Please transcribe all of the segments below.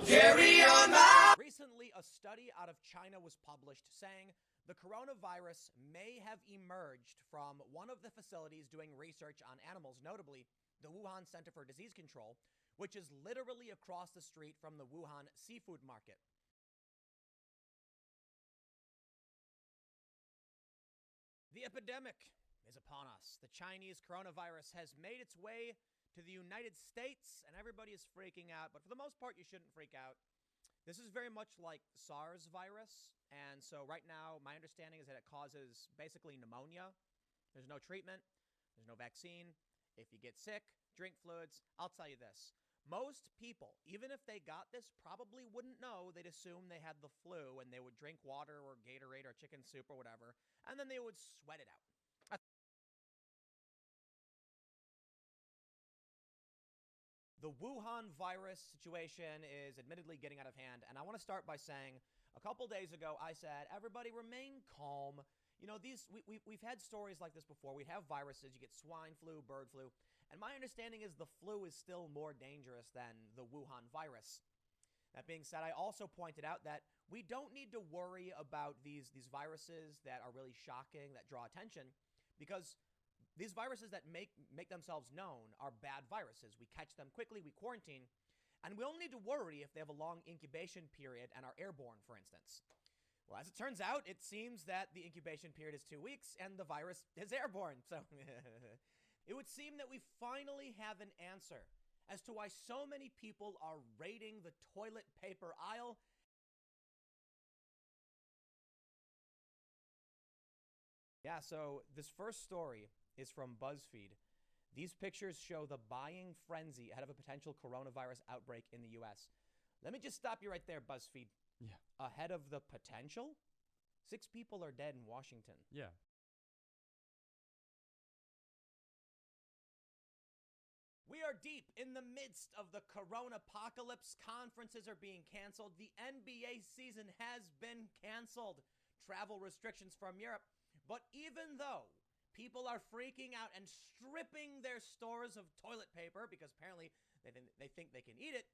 Carry on my... Recently, a study out of China was published saying the coronavirus may have emerged from one of the facilities doing research on animals, notably the Wuhan Center for Disease Control, which is literally across the street from the Wuhan seafood market. The epidemic is upon us. The Chinese coronavirus has made its way to the United States, and everybody is freaking out. But for the most part, you shouldn't freak out. This is very much like SARS virus. And so right now, my understanding is that it causes basically pneumonia. There's no treatment. There's no vaccine. If you get sick, drink fluids. I'll tell you this. Most people, even if they got this, probably wouldn't know. They'd assume they had the flu, and they would drink water or Gatorade or chicken soup or whatever, and then they would sweat it out. The Wuhan virus situation is admittedly getting out of hand, and I want to start by saying a couple days ago I said, everybody remain calm. You know, we've had stories like this before. We have viruses. You get swine flu, bird flu, and my understanding is the flu is still more dangerous than the Wuhan virus. That being said, I also pointed out that we don't need to worry about these viruses that are really shocking, that draw attention, because these viruses that make themselves known are bad viruses. We catch them quickly, we quarantine, and we only need to worry if they have a long incubation period and are airborne, for instance. Well, as it turns out, it seems that the incubation period is 2 weeks and the virus is airborne. So it would seem that we finally have an answer as to why so many people are raiding the toilet paper aisle. Yeah, so this first story is from BuzzFeed. These pictures show the buying frenzy ahead of a potential coronavirus outbreak in the US. Let me just stop you right there, BuzzFeed. Yeah. Ahead of the potential? 6 people are dead in Washington. Yeah. We are deep in the midst of the corona apocalypse. Conferences are being canceled. The NBA season has been canceled. Travel restrictions from Europe. But even though people are freaking out and stripping their stores of toilet paper because apparently they think they can eat it,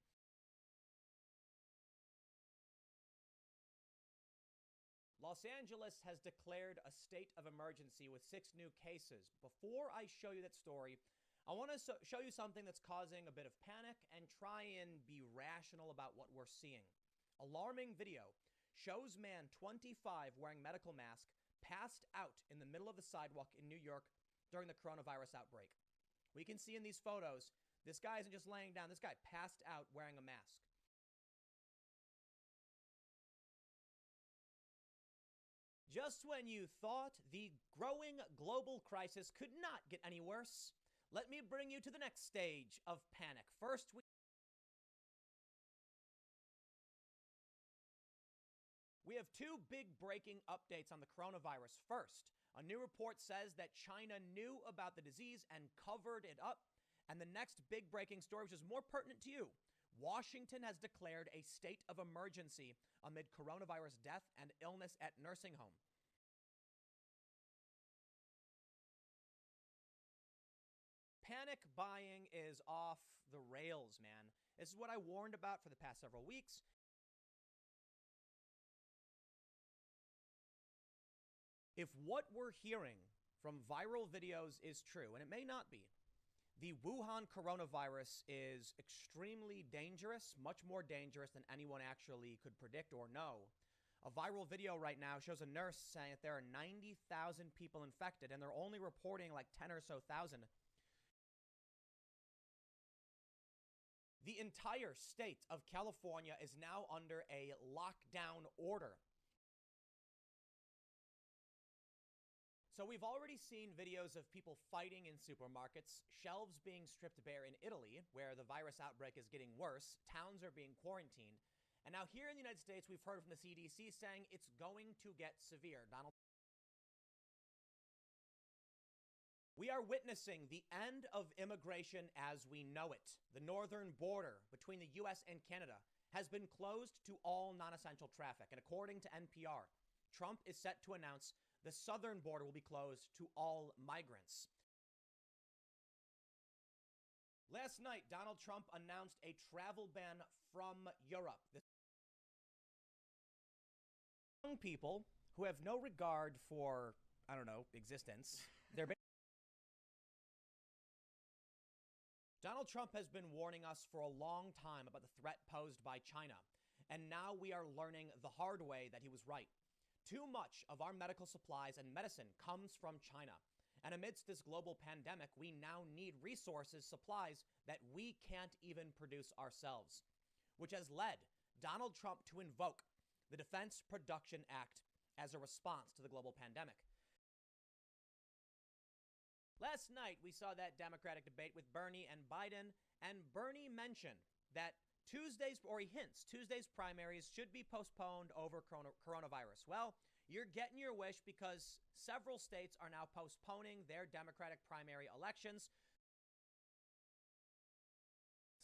Los Angeles has declared a state of emergency with 6 new cases. Before I show you that story, I want to show you something that's causing a bit of panic and try and be rational about what we're seeing. Alarming video shows man 25 wearing medical mask passed out in the middle of the sidewalk in New York during the coronavirus outbreak. We can see in these photos, this guy isn't just laying down, this guy passed out wearing a mask. Just when you thought the growing global crisis could not get any worse, let me bring you to the next stage of panic. First, we have 2 big breaking updates on the coronavirus. First, a new report says that China knew about the disease and covered it up. And the next big breaking story, which is more pertinent to you, Washington has declared a state of emergency amid coronavirus death and illness at nursing home. Panic buying is off the rails, man. This is what I warned about for the past several weeks. If what we're hearing from viral videos is true, and it may not be, the Wuhan coronavirus is extremely dangerous, much more dangerous than anyone actually could predict or know. A viral video right now shows a nurse saying that there are 90,000 people infected, and they're only reporting like 10 or so thousand. The entire state of California is now under a lockdown order. So we've already seen videos of people fighting in supermarkets, shelves being stripped bare in Italy, where the virus outbreak is getting worse, towns are being quarantined. And now here in the United States, we've heard from the CDC saying it's going to get severe. We are witnessing the end of immigration as we know it. The northern border between the US and Canada has been closed to all non-essential traffic. And according to NPR, Trump is set to announce the southern border will be closed to all migrants. Last night, Donald Trump announced a travel ban from Europe. Young people who have no regard for, I don't know, existence. Donald Trump has been warning us for a long time about the threat posed by China, and now we are learning the hard way that he was right. Too much of our medical supplies and medicine comes from China, and amidst this global pandemic, we now need resources, supplies that we can't even produce ourselves, which has led Donald Trump to invoke the Defense Production Act as a response to the global pandemic. Last night, we saw that Democratic debate with Bernie and Biden, and Bernie mentioned that Tuesday's primaries should be postponed over coronavirus. Well, you're getting your wish because several states are now postponing their Democratic primary elections.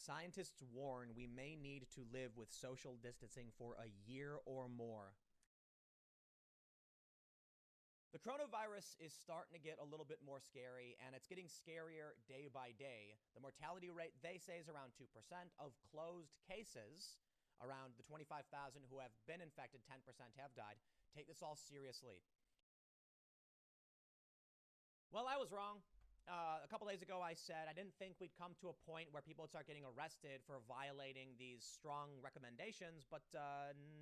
Scientists warn we may need to live with social distancing for a year or more. The coronavirus is starting to get a little bit more scary, and it's getting scarier day by day. The mortality rate, they say, is around 2%. Of closed cases, around the 25,000 who have been infected, 10% have died. Take this all seriously. Well, I was wrong. A couple days ago, I said I didn't think we'd come to a point where people would start getting arrested for violating these strong recommendations, but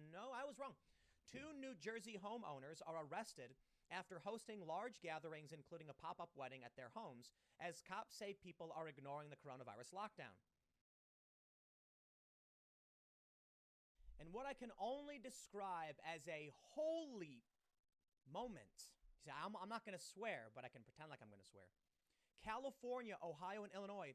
no, I was wrong. 2 New Jersey homeowners are arrested after hosting large gatherings, including a pop-up wedding at their homes, as cops say people are ignoring the coronavirus lockdown. And what I can only describe as a holy moment, see, I'm not going to swear, but I can pretend like I'm going to swear. California, Ohio, and Illinois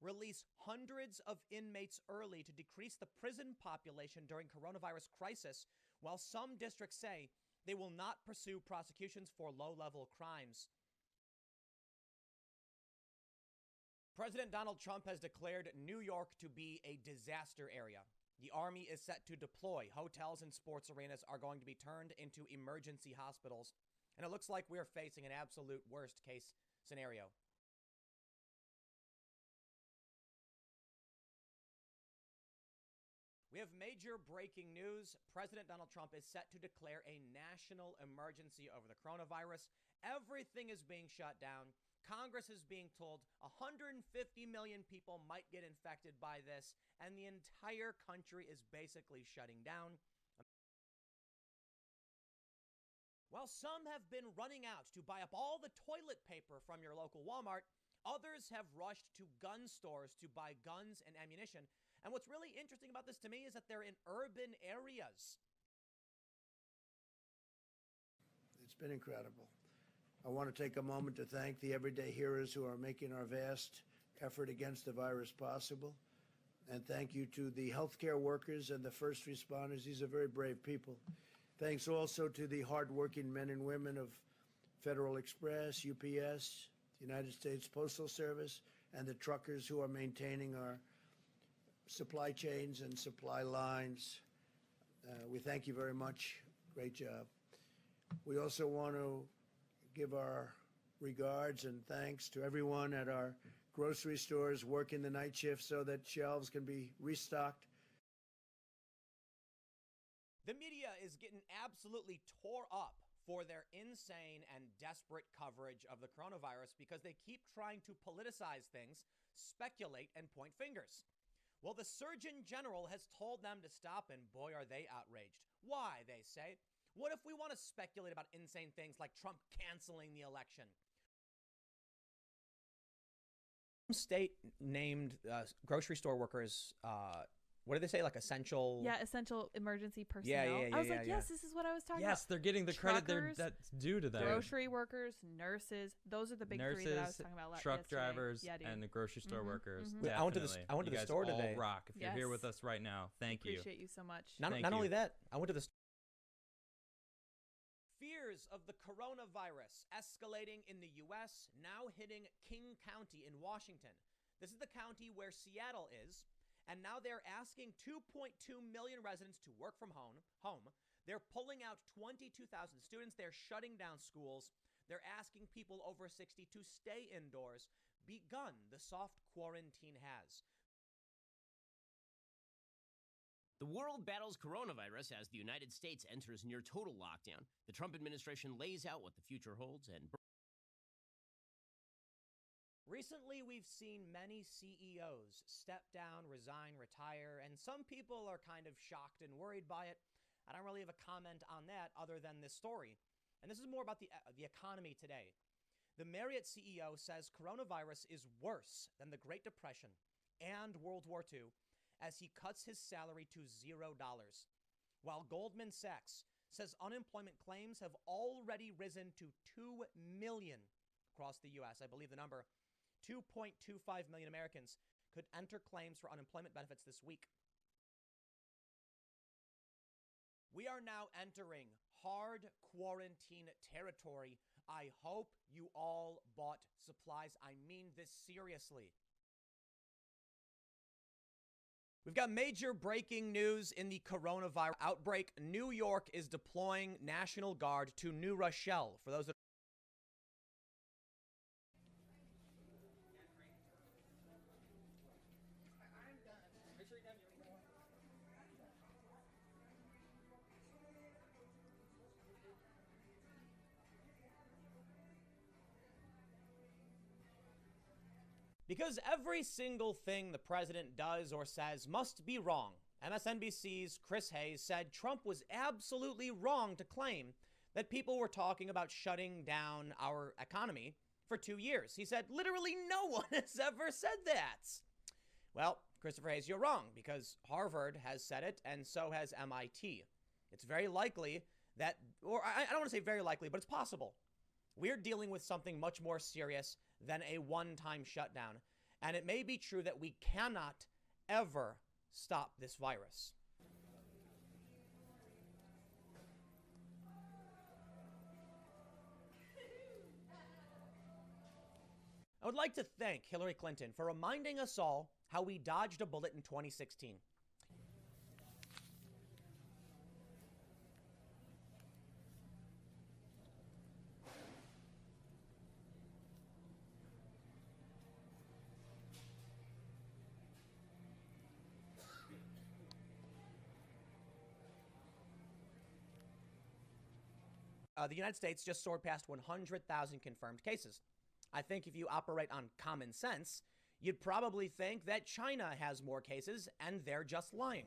release hundreds of inmates early to decrease the prison population during coronavirus crisis, while some districts say they will not pursue prosecutions for low-level crimes. President Donald Trump has declared New York to be a disaster area. The Army is set to deploy. Hotels and sports arenas are going to be turned into emergency hospitals. And it looks like we're facing an absolute worst-case scenario. We have major breaking news. President Donald Trump is set to declare a national emergency over the coronavirus. Everything is being shut down. Congress is being told 150 million people might get infected by this, and the entire country is basically shutting down. While some have been running out to buy up all the toilet paper from your local Walmart, others have rushed to gun stores to buy guns and ammunition. And what's really interesting about this to me is that they're in urban areas. It's been incredible. I want to take a moment to thank the everyday heroes who are making our vast effort against the virus possible. And thank you to the healthcare workers and the first responders. These are very brave people. Thanks also to the hardworking men and women of Federal Express, UPS, United States Postal Service, and the truckers who are maintaining our supply chains and supply lines. We thank you very much. Great job. We also want to give our regards and thanks to everyone at our grocery stores working the night shift so that shelves can be restocked. The media is getting absolutely tore up for their insane and desperate coverage of the coronavirus because they keep trying to politicize things, speculate, and point fingers. Well, the Surgeon General has told them to stop, and boy, are they outraged. Why, they say? What if we want to speculate about insane things like Trump canceling the election? State named grocery store workers, what do they say, like essential? Yeah, essential emergency personnel. Yeah, I was like, yes, this is what I was talking about. Yes, they're getting the credit that's due to them. Grocery workers, nurses, those are the big three that I was talking about truck yesterday. drivers, Yeah, and the grocery store workers. I went to the guys store all today. Rock. If you're here with us right now, thank you. Appreciate you so much. Not only that, I went to the fears of the coronavirus escalating in the U.S., now hitting King County in Washington. This is the county where Seattle is, and now they're asking 2.2 million residents to work from home. They're pulling out 22,000 students. They're shutting down schools. They're asking people over 60 to stay indoors. begun. The soft quarantine has. The world battles coronavirus as the United States enters near total lockdown. The Trump administration lays out what the future holds and recently, we've seen many CEOs step down, resign, retire, and some people are kind of shocked and worried by it. I don't really have a comment on that other than this story. And this is more about the economy today. The Marriott CEO says coronavirus is worse than the Great Depression and World War II as he cuts his salary to $0. While Goldman Sachs says unemployment claims have already risen to 2 million across the U.S. I believe the number 2.25 million Americans could enter claims for unemployment benefits this week. We are now entering hard quarantine territory. I hope you all bought supplies. I mean this seriously. We've got major breaking news in the coronavirus outbreak. New York is deploying National Guard to New Rochelle. For those that because every single thing the president does or says must be wrong. MSNBC's Chris Hayes said Trump was absolutely wrong to claim that people were talking about shutting down our economy for 2 years. He said literally no one has ever said that. Well, Christopher Hayes, you're wrong, because Harvard has said it and so has MIT. It's very likely that, or I don't want to say very likely, but it's possible. We're dealing with something much more serious than a one-time shutdown. And it may be true that we cannot ever stop this virus. I would like to thank Hillary Clinton for reminding us all how we dodged a bullet in 2016. The United States just soared past 100,000 confirmed cases. I think if you operate on common sense, you'd probably think that China has more cases and they're just lying.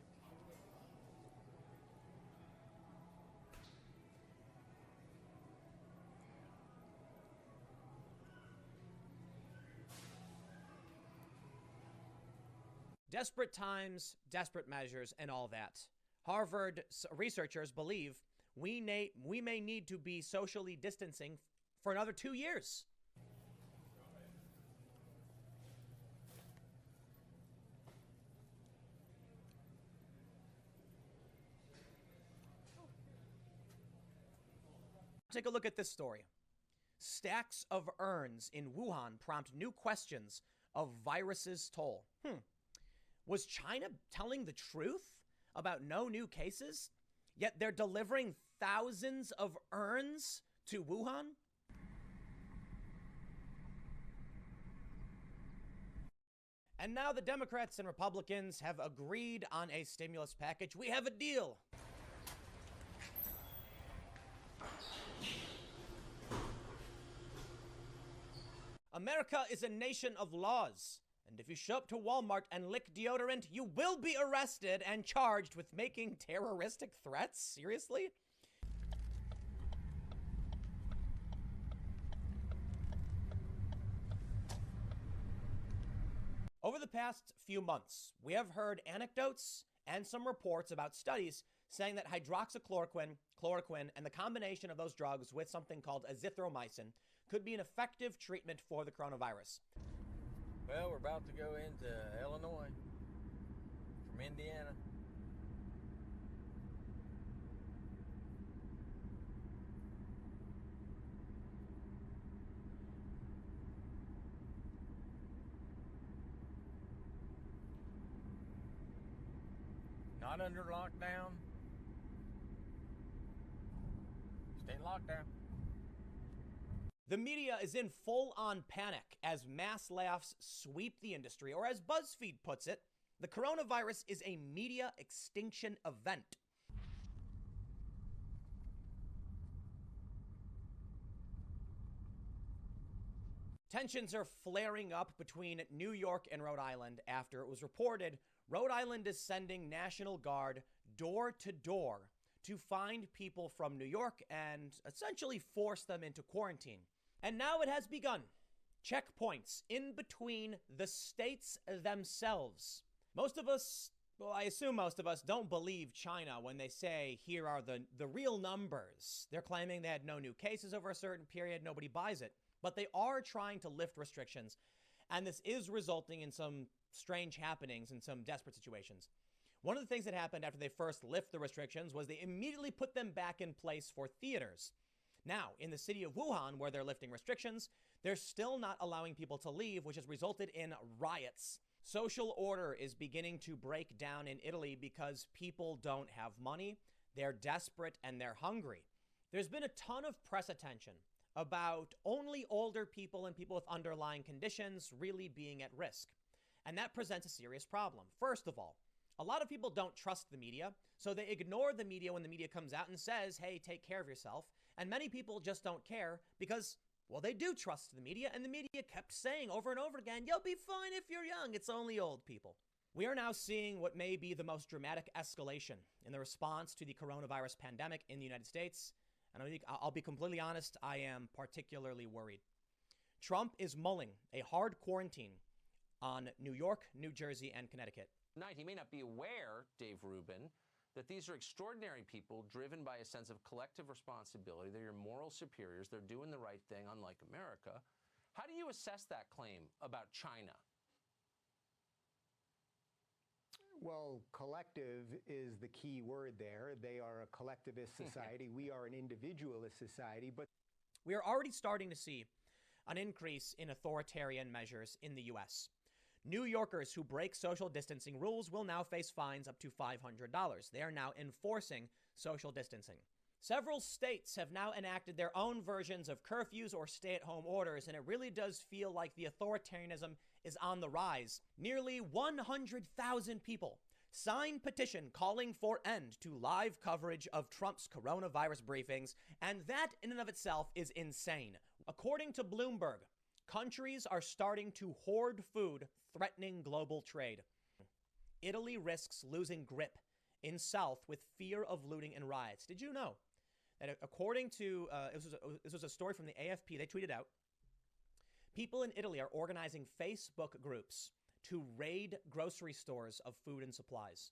Desperate times, desperate measures, and all that. Harvard researchers believe we may need to be socially distancing for another 2 years. Take a look at this story. Stacks of urns in Wuhan prompt new questions of virus's toll. Was China telling the truth about no new cases? Yet they're delivering thousands of urns to Wuhan? And now the Democrats and Republicans have agreed on a stimulus package. We have a deal. America is a nation of laws. And if you show up to Walmart and lick deodorant, you will be arrested and charged with making terroristic threats? Seriously? Over the past few months, we have heard anecdotes and some reports about studies saying that hydroxychloroquine, chloroquine, and the combination of those drugs with something called azithromycin could be an effective treatment for the coronavirus. Well, we're about to go into Illinois from Indiana. Not under lockdown. Stay locked down. The media is in full-on panic as mass layoffs sweep the industry, or as BuzzFeed puts it, the coronavirus is a media extinction event. Tensions are flaring up between New York and Rhode Island after it was reported Rhode Island is sending National Guard door to door to find people from New York and essentially force them into quarantine. And now it has begun. Checkpoints in between the states themselves. Most of us, well, I assume most of us don't believe China when they say, here are the real numbers. They're claiming they had no new cases over a certain period. Nobody buys it. But they are trying to lift restrictions. And this is resulting in some strange happenings and some desperate situations. One of the things that happened after they first lifted the restrictions was they immediately put them back in place for theaters. Now, in the city of Wuhan, where they're lifting restrictions, they're still not allowing people to leave, which has resulted in riots. Social order is beginning to break down in Italy because people don't have money, they're desperate, and they're hungry. There's been a ton of press attention about only older people and people with underlying conditions really being at risk. And that presents a serious problem. First of all, a lot of people don't trust the media, so they ignore the media when the media comes out and says, hey, take care of yourself. And many people just don't care because, well, they do trust the media, and the media kept saying over and over again, you'll be fine if you're young, it's only old people. We are now seeing what may be the most dramatic escalation in the response to the coronavirus pandemic in the United States. And I'll be completely honest, I am particularly worried. Trump is mulling a hard quarantine on New York, New Jersey, and Connecticut. Tonight, he may not be aware, Dave Rubin, that these are extraordinary people driven by a sense of collective responsibility. They're your moral superiors. They're doing the right thing, unlike America. How do you assess that claim about China? Well, collective is the key word there. They are a collectivist society. We are an individualist society, but we are already starting to see an increase in authoritarian measures in the U.S. New Yorkers who break social distancing rules will now face fines up to $500. They are now enforcing social distancing. Several states have now enacted their own versions of curfews or stay-at-home orders, and it really does feel like the authoritarianism is on the rise. Nearly 100,000 people signed petition calling for end to live coverage of Trump's coronavirus briefings, and that in and of itself is insane. According to Bloomberg, countries are starting to hoard food, threatening global trade. Italy risks losing grip in South with fear of looting and riots. Did you know that according to, this was a story from the AFP, they tweeted out, people in Italy are organizing Facebook groups to raid grocery stores of food and supplies.